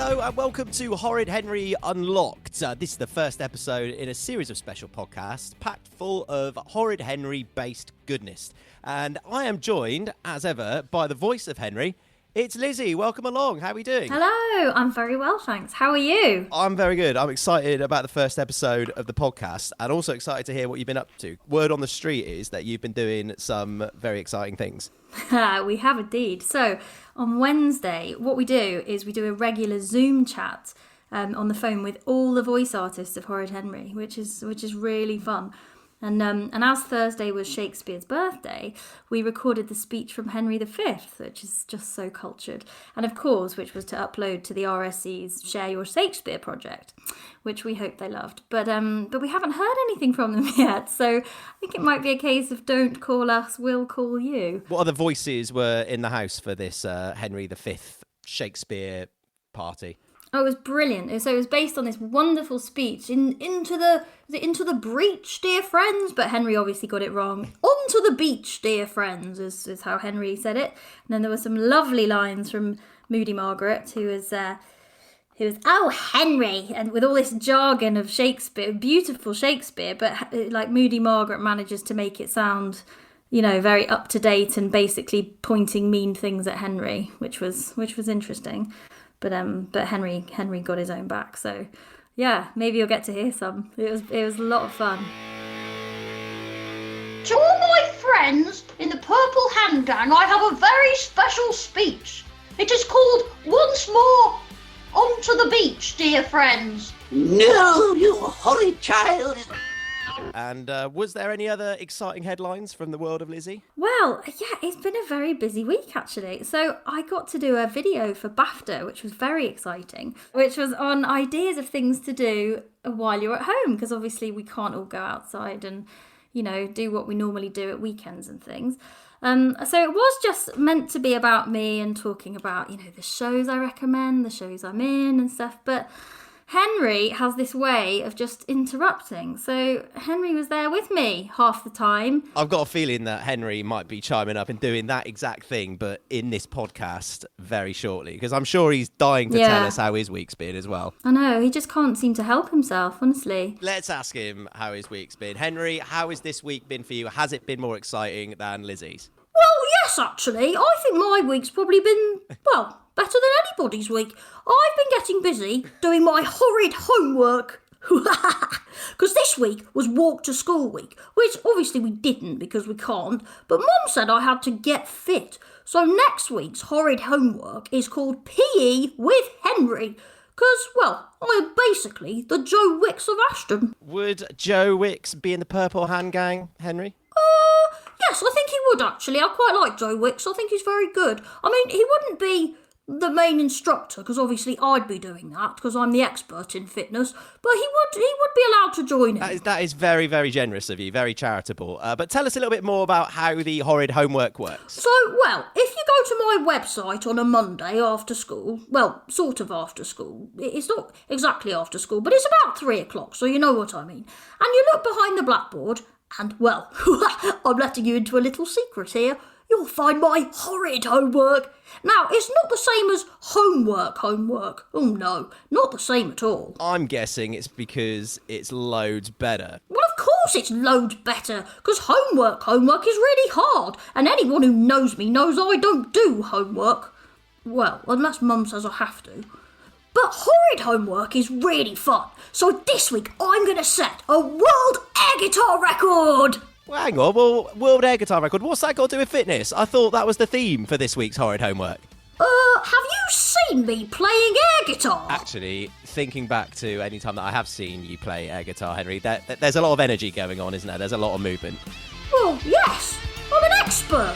Hello and welcome to Horrid Henry Unlocked. This is the first episode in a series of special podcasts packed full of Horrid Henry-based goodness. And I am joined, as ever, by the voice of Henry. It's Lizzie. Welcome along. How are we doing? Hello. I'm very well, thanks. How are you? I'm very good. I'm excited about the first episode of the podcast and also excited to hear what you've been up to. Word on the street is that you've been doing some very exciting things. We have indeed. So on Wednesday, what we do is we do a regular Zoom chat on the phone with all the voice artists of Horrid Henry, which is really fun. And as Thursday was Shakespeare's birthday, we recorded the speech from Henry V, which is just so cultured. And of course, which was to upload to the RSC's Share Your Shakespeare project, which we hope they loved. But we haven't heard anything from them yet, so I think it might be a case of don't call us, we'll call you. What other voices were in the house for this Henry V Shakespeare party? Oh, it was brilliant. So it was based on this wonderful speech into the breach, dear friends. But Henry obviously got it wrong. Onto the beach, dear friends, is how Henry said it. And then there were some lovely lines from Moody Margaret, who was, oh, Henry, and with all this jargon of Shakespeare, beautiful Shakespeare, but like Moody Margaret manages to make it sound, very up to date and basically pointing mean things at Henry, which was interesting. But Henry got his own back, so yeah, maybe you'll get to hear some. It was a lot of fun. To all my friends in the Purple Hand Gang, I have a very special speech. It is called Once More Onto the Beach, dear friends. No, you horrid child. And was there any other exciting headlines from the world of Lizzie? Well, yeah, it's been a very busy week, actually. So I got to do a video for BAFTA, which was very exciting, which was on ideas of things to do while you're at home, because obviously we can't all go outside and, do what we normally do at weekends and things. So it was just meant to be about me and talking about, the shows I recommend, the shows I'm in and stuff, but Henry has this way of just interrupting. So Henry was there with me half the time. I've got a feeling that Henry might be chiming up and doing that exact thing, but in this podcast very shortly, because I'm sure he's dying to tell us how his week's been as well. I know, he just can't seem to help himself, honestly. Let's ask him how his week's been. Henry, how has this week been for you? Has it been more exciting than Lizzie's? Well, yes, actually. I think my week's probably been, better than anybody's week. I've been getting busy doing my horrid homework. Because this week was walk to school week, which obviously we didn't because we can't, but Mum said I had to get fit. So next week's horrid homework is called PE with Henry. Because, I'm basically the Joe Wicks of Ashton. Would Joe Wicks be in the Purple Hand Gang, Henry? Yes, I think he would actually. I quite like Joe Wicks. I think he's very good. I mean, he wouldn't be the main instructor, because obviously I'd be doing that, because I'm the expert in fitness, but he would be allowed to join in. That is very, very generous of you, very charitable. But tell us a little bit more about how the horrid homework works. So, if you go to my website on a Monday after school, sort of after school, it's not exactly after school, but it's about 3 o'clock, so you know what I mean, and you look behind the blackboard, and, I'm letting you into a little secret here, you'll find my horrid homework. Now, it's not the same as homework. Oh, no, not the same at all. I'm guessing it's because it's loads better. Well, of course it's loads better, because homework is really hard, and anyone who knows me knows I don't do homework. Well, unless Mum says I have to. But horrid homework is really fun, so this week I'm going to set a world air guitar record! Well, hang on, world air guitar record, what's that got to do with fitness? I thought that was the theme for this week's horrid homework. Have you seen me playing air guitar? Actually, thinking back to any time that I have seen you play air guitar, Henry, there's a lot of energy going on, isn't there? There's a lot of movement. Well, yes, I'm an expert.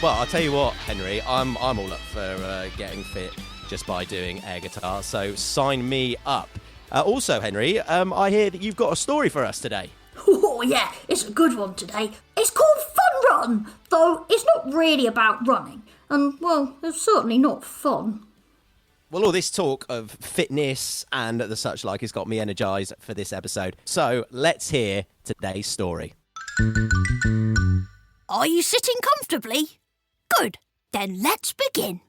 Well, I'll tell you what, Henry, I'm all up for getting fit just by doing air guitar, so sign me up. Also, Henry, I hear that you've got a story for us today. Oh, yeah, it's a good one today. It's called Fun Run, though it's not really about running. And, it's certainly not fun. Well, all this talk of fitness and the such like has got me energised for this episode. So let's hear today's story. Are you sitting comfortably? Good. Then let's begin.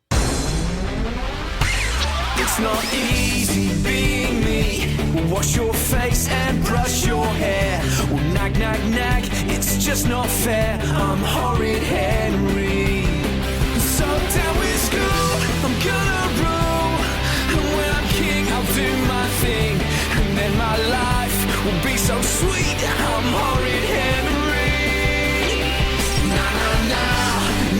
It's not easy being me. Wash your face and brush your hair. Well, nag, nag, nag, it's just not fair. I'm Horrid Henry. So down with school, I'm gonna rule. And when I'm king, I'll do my thing. And then my life will be so sweet. I'm Horrid Henry. Na na na,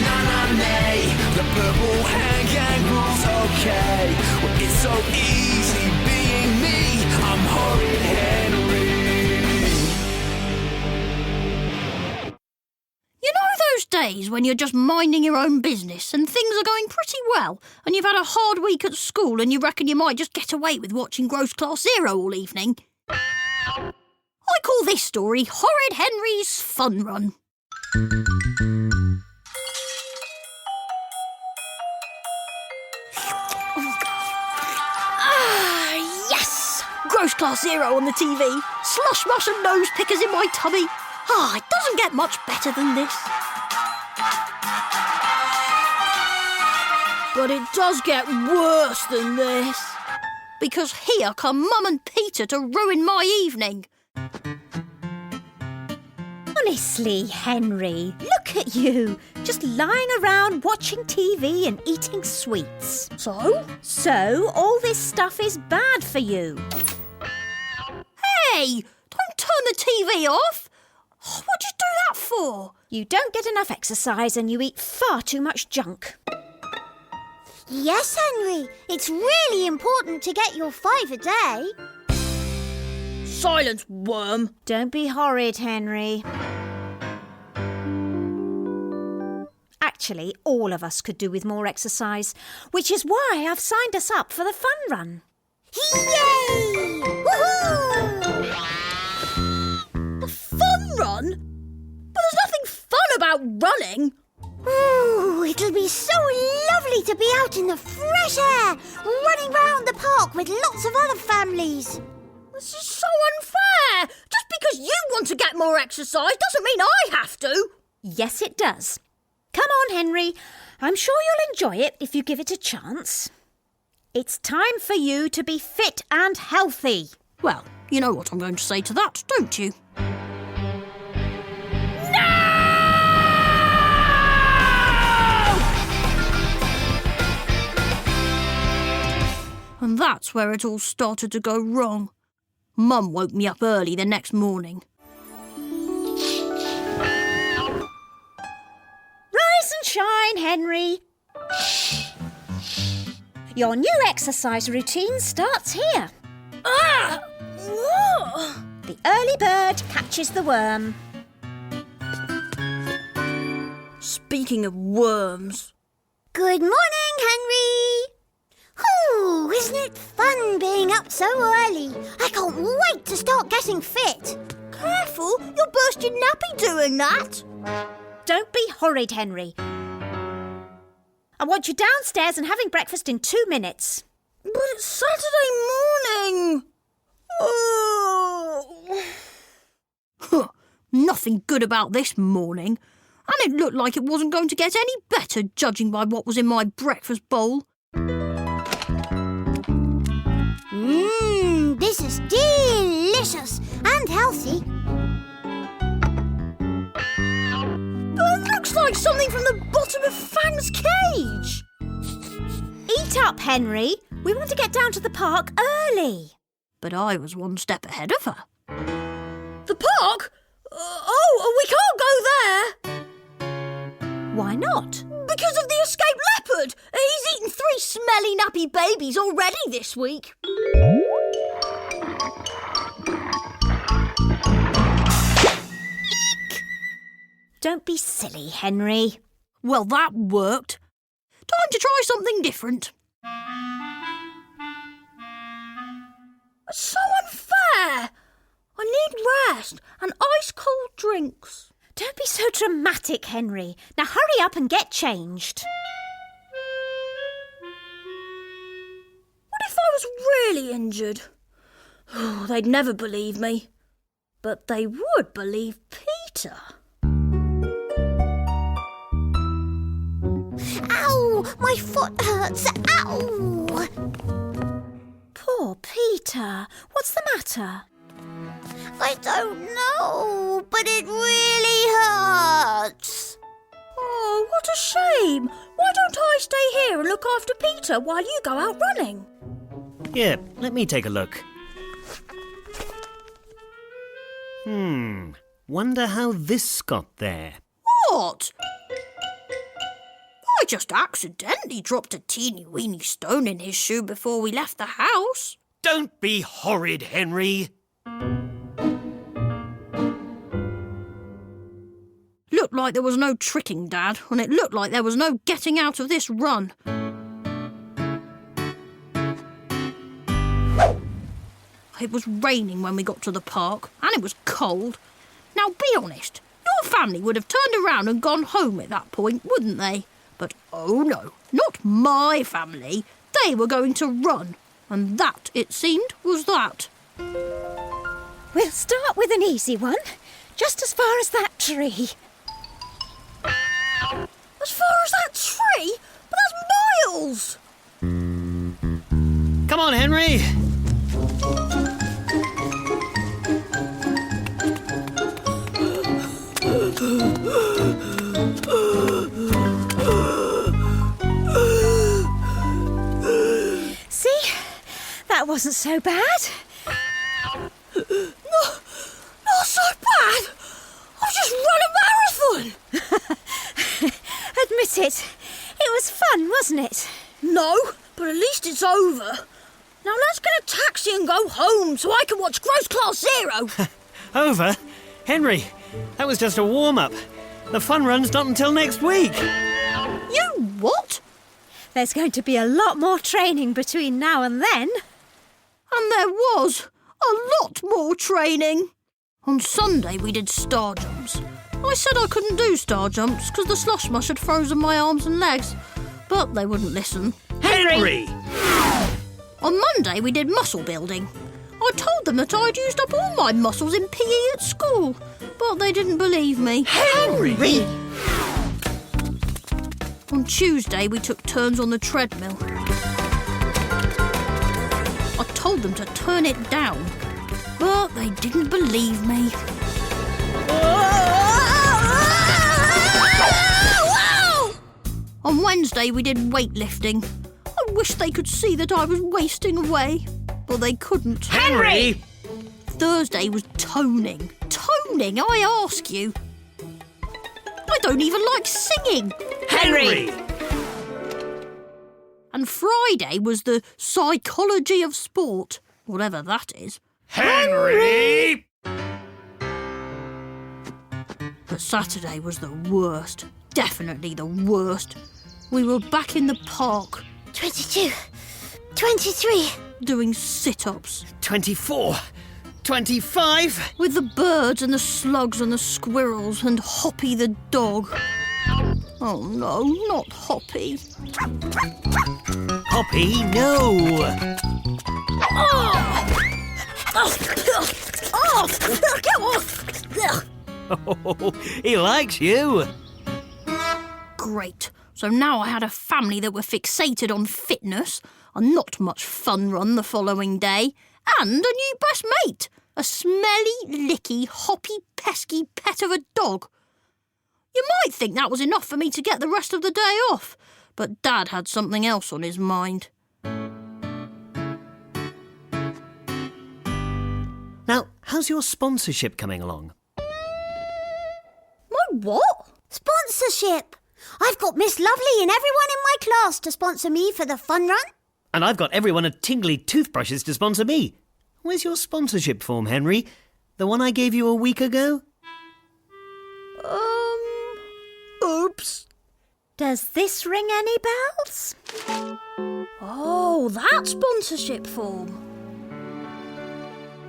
na na nay. The purple hand gang rules okay. Well, it's so easy being me. I'm Horrid Henry. You know those days when you're just minding your own business and things are going pretty well and you've had a hard week at school and you reckon you might just get away with watching Gross Class Zero all evening? I call this story Horrid Henry's Fun Run. Yes! Gross Class Zero on the TV. Slush mush and nose pickers in my tummy. It doesn't get much better than this. But it does get worse than this. Because here come Mum and Peter to ruin my evening. Honestly, Henry, look at you. Just lying around watching TV and eating sweets. So, all this stuff is bad for you. Hey, don't turn the TV off. What'd you do that for? You don't get enough exercise and you eat far too much junk. Yes, Henry. It's really important to get your 5 a day. Silence, worm. Don't be horrid, Henry. Actually, all of us could do with more exercise, which is why I've signed us up for the fun run. Yay! Woohoo! A fun run? But there's nothing fun about running. Ooh, it'll be so lovely to be out in the fresh air, running round the park with lots of other families. This is so unfair. Just because you want to get more exercise doesn't mean I have to. Yes, it does. Come on, Henry. I'm sure you'll enjoy it if you give it a chance. It's time for you to be fit and healthy. Well, you know what I'm going to say to that, don't you? And that's where it all started to go wrong. Mum woke me up early the next morning. Rise and shine, Henry. Your new exercise routine starts here. The early bird catches the worm. Speaking of worms... Good morning, Henry. Ooh, isn't it fun being up so early? I can't wait to start getting fit. Careful, you'll burst your nappy doing that. Don't be horrid, Henry. I want you downstairs and having breakfast in 2 minutes. But it's Saturday morning. Oh. Nothing good about this morning. And it looked like it wasn't going to get any better, judging by what was in my breakfast bowl. This is delicious and healthy. But it looks like something from the bottom of Fang's cage. Eat up, Henry. We want to get down to the park early. But I was one step ahead of her. The park? We can't go there. Why not? Because of the escaped leopard. He's eaten 3 smelly, nappy babies already this week. Don't be silly, Henry. Well, that worked. Time to try something different. It's so unfair. I need rest and ice-cold drinks. Don't be so dramatic, Henry. Now hurry up and get changed. What if I was really injured? They'd never believe me. But they would believe Peter. Ow! My foot hurts. Ow! Poor Peter. What's the matter? I don't know, but it really hurts. Oh, what a shame. Why don't I stay here and look after Peter while you go out running? Here, let me take a look. Wonder how this got there. What? I just accidentally dropped a teeny-weeny stone in his shoe before we left the house. Don't be horrid, Henry. Looked like there was no tricking, Dad, and it looked like there was no getting out of this run. It was raining when we got to the park, and it was cold. Now, be honest, your family would have turned around and gone home at that point, wouldn't they? But oh no, not my family. They were going to run, and that, it seemed, was that. We'll start with an easy one. Just as far as that tree. As far as that tree? But that's miles! Come on, Henry. See? That wasn't so bad. Not so bad! I've just run a marathon! Admit it. It was fun, wasn't it? No, but at least it's over. Now let's get a taxi and go home so I can watch Gross Class Zero. Over? Henry, that was just a warm-up. The fun run's not until next week. You what? There's going to be a lot more training between now and then. And there was a lot more training. On Sunday we did star jumps. I said I couldn't do star jumps because the slush mush had frozen my arms and legs, but they wouldn't listen. Henry! On Monday we did muscle building. I told them that I'd used up all my muscles in PE at school, but they didn't believe me. Henry! On Tuesday we took turns on the treadmill. I told them to turn it down, but they didn't believe me. On Wednesday we did weightlifting. I wish they could see that I was wasting away, but they couldn't. Henry! Thursday was toning. Toning, I ask you. I don't even like singing. Henry! And Friday was the psychology of sport, whatever that is. Henry! But Saturday was the worst. Definitely the worst. We were back in the park 22, 23. doing sit-ups 24, 25. with the birds and the slugs and the squirrels and Hoppy the dog. Oh no, not Hoppy. Hoppy, no. Get off! Oh, he likes you. Great. So now I had a family that were fixated on fitness, a not much fun run the following day, and a new best mate, a smelly, licky, hoppy, pesky pet of a dog. You might think that was enough for me to get the rest of the day off, but Dad had something else on his mind. Now, how's your sponsorship coming along? My what? Sponsorship. I've got Miss Lovely and everyone in my class to sponsor me for the fun run. And I've got everyone at Tingly Toothbrushes to sponsor me. Where's your sponsorship form, Henry? The one I gave you a week ago? Oops. Does this ring any bells? Oh, that sponsorship form.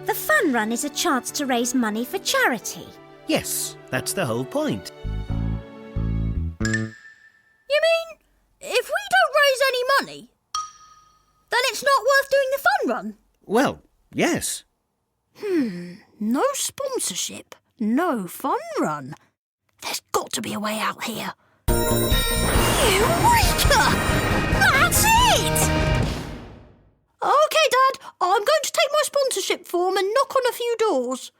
The fun run is a chance to raise money for charity. Yes, that's the whole point. You mean, if we don't raise any money, then it's not worth doing the fun run? Well, yes. No sponsorship, no fun run. There's got to be a way out here. Eureka! That's it! OK, Dad, I'm going to take my sponsorship form and knock on a few doors.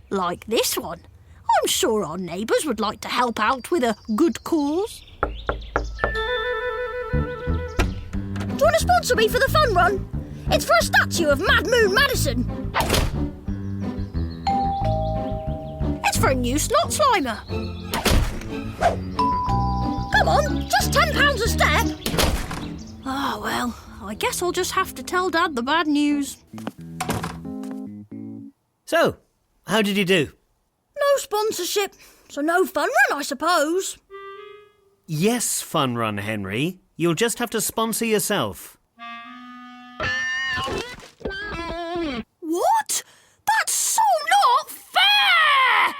Like this one. I'm sure our neighbours would like to help out with a good cause. Do you want to sponsor me for the fun run? It's for a statue of Mad Moon Madison. It's for a new slot slimer. Come on, just £10 a step. Ah, well, I guess I'll just have to tell Dad the bad news. So, how did you do? No sponsorship, so no fun run, I suppose. Yes, fun run, Henry. You'll just have to sponsor yourself. What? That's so not fair!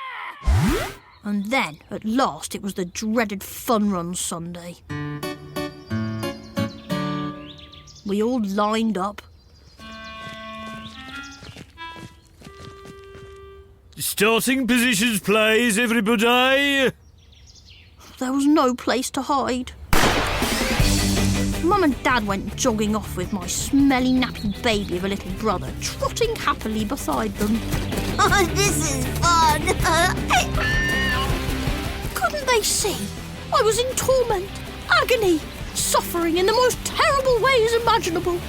And then, at last, it was the dreaded Fun Run Sunday. We all lined up. Starting positions, please, everybody. There was no place to hide. Mum and Dad went jogging off with my smelly, nappy baby of a little brother trotting happily beside them. Oh, this is fun. Couldn't they see? I was in torment, agony, suffering in the most terrible ways imaginable.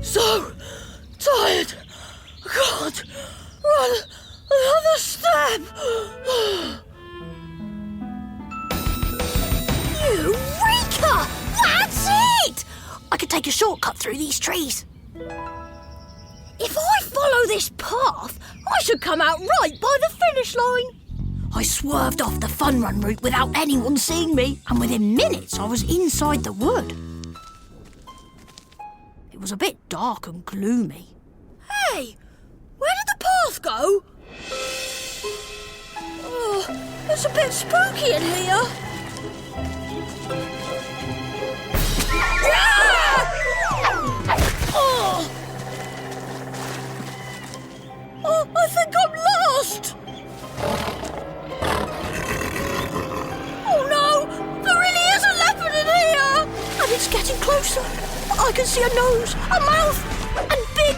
So tired. I can't run another step. Eureka! That's it! I could take a shortcut through these trees. If I follow this path, I should come out right by the finish line. I swerved off the fun run route without anyone seeing me, and within minutes I was inside the wood. It was a bit dark and gloomy. Hey, where did the path go? Oh, it's a bit spooky in here. Oh! Oh, I think I'm lost! Oh no! There really is a leopard in here! And it's getting closer. I can see a nose, a mouth, and big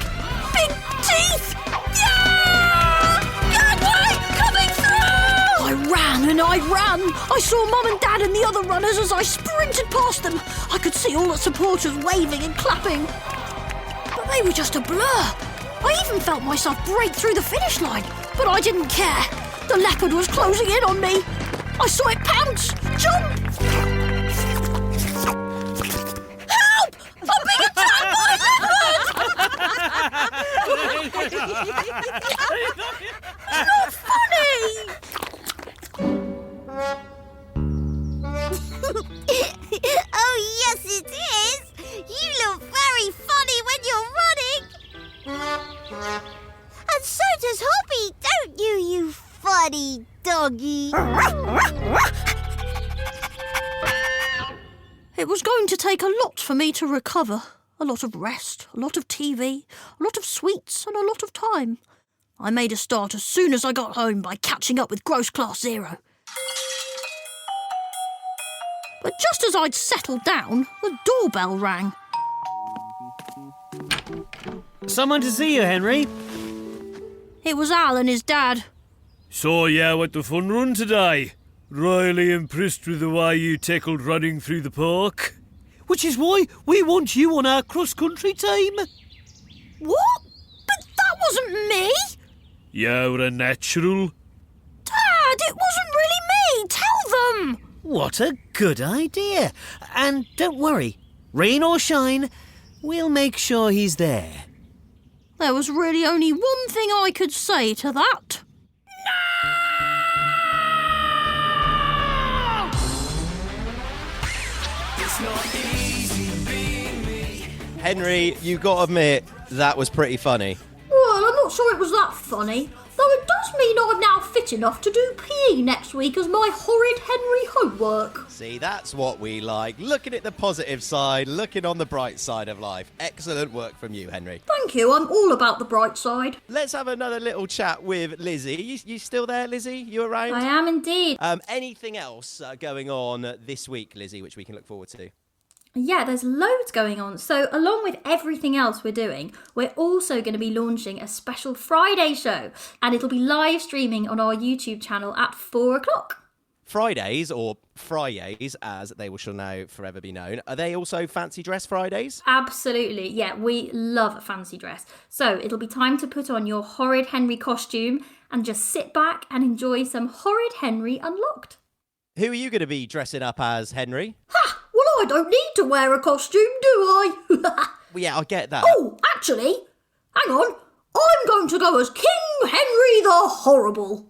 teeth! Yeah! Get away! Coming through! I ran and I ran. I saw Mum and Dad and the other runners as I sprinted past them. I could see all the supporters waving and clapping. But they were just a blur. I even felt myself break through the finish line, but I didn't care. The leopard was closing in on me. I saw it pounce, jump. Help! I'm being attacked by a leopard! It's not funny! Oh, yes, it is. You look very funny when you're running. And so does Hobby, don't you, you funny doggy? It was going to take a lot for me to recover. A lot of rest, a lot of TV, a lot of sweets, and a lot of time. I made a start as soon as I got home by catching up with Gross Class Zero. But just as I'd settled down, the doorbell rang. Someone to see you, Henry. It was Al and his dad. Saw you out at the fun run today. Really impressed with the way you tackled running through the park. Which is why we want you on our cross-country team. What? But that wasn't me! You're a natural. Dad, it wasn't really me! Tell them! What a good idea. And don't worry, rain or shine, we'll make sure he's there. There was really only one thing I could say to that. Henry, you got to admit, that was pretty funny. Well, I'm not sure it was that funny. Though it does mean I'm now fit enough to do PE next week as my Horrid Henry homework. See, that's what we like. Looking at the positive side, looking on the bright side of life. Excellent work from you, Henry. Thank you, I'm all about the bright side. Let's have another little chat with Lizzie. You still there, Lizzie? You around? I am indeed. Anything else going on this week, Lizzie, which we can look forward to? Yeah, there's loads going on. So along with everything else we're doing, we're also going to be launching a special Friday show, and it'll be live streaming on our YouTube channel at 4 o'clock. Fridays, or Fridays, as they shall now forever be known, are they also fancy dress Fridays? Absolutely. Yeah, we love fancy dress. So it'll be time to put on your Horrid Henry costume and just sit back and enjoy some Horrid Henry Unlocked. Who are you going to be dressing up as, Henry? Ha! Well, I don't need to wear a costume, do I? Well, yeah, I get that. Oh, actually, hang on. I'm going to go as King Henry the Horrible.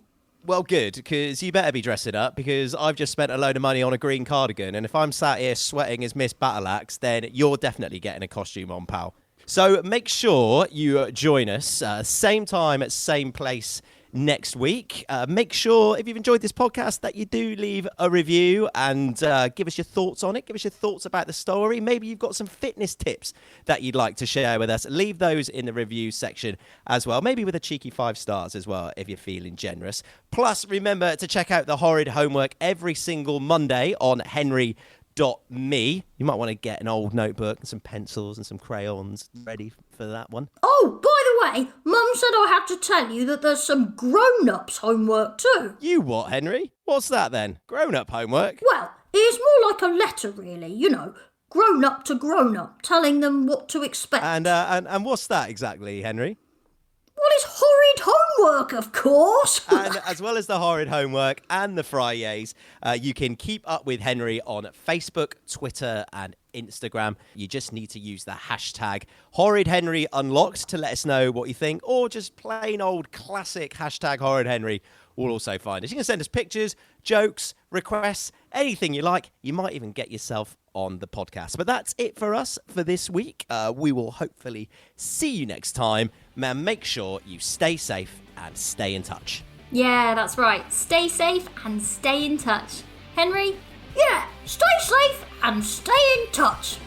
Well, good, because you better be dressing up, because I've just spent a load of money on a green cardigan, and if I'm sat here sweating as Miss Battleaxe, then you're definitely getting a costume on, pal. So make sure you join us, same time, same place next week. Make sure, if you've enjoyed this podcast, that you do leave a review and give us your thoughts on it. Give us your thoughts about the story. Maybe you've got some fitness tips that you'd like to share with us. Leave those in the review section as well. Maybe with a cheeky 5 stars as well, if you're feeling generous. Plus, remember to check out the Horrid Homework every single Monday on henry.me. You might want to get an old notebook and some pencils and some crayons ready for that one. Oh, by the way, Mum said I had to tell you that there's some grown-ups homework too. You what, Henry? What's that then? Grown-up homework? Well, it's more like a letter, really, you know. Grown-up to grown-up, telling them what to expect. And what's that exactly, Henry? Well, it's horrid homework, of course. And as well as the Horrid Homework and the Fridays, you can keep up with Henry on Facebook, Twitter and Instagram. You just need to use the hashtag HorridHenryUnlocked to let us know what you think, or just plain old classic hashtag HorridHenry will also find us. You can send us pictures, jokes, requests, anything you like. You might even get yourself on the podcast. But that's it for us for this week. We will hopefully see you next time. Man, make sure you stay safe and stay in touch. Yeah, that's right. Stay safe and stay in touch. Henry? Yeah, stay safe and stay in touch.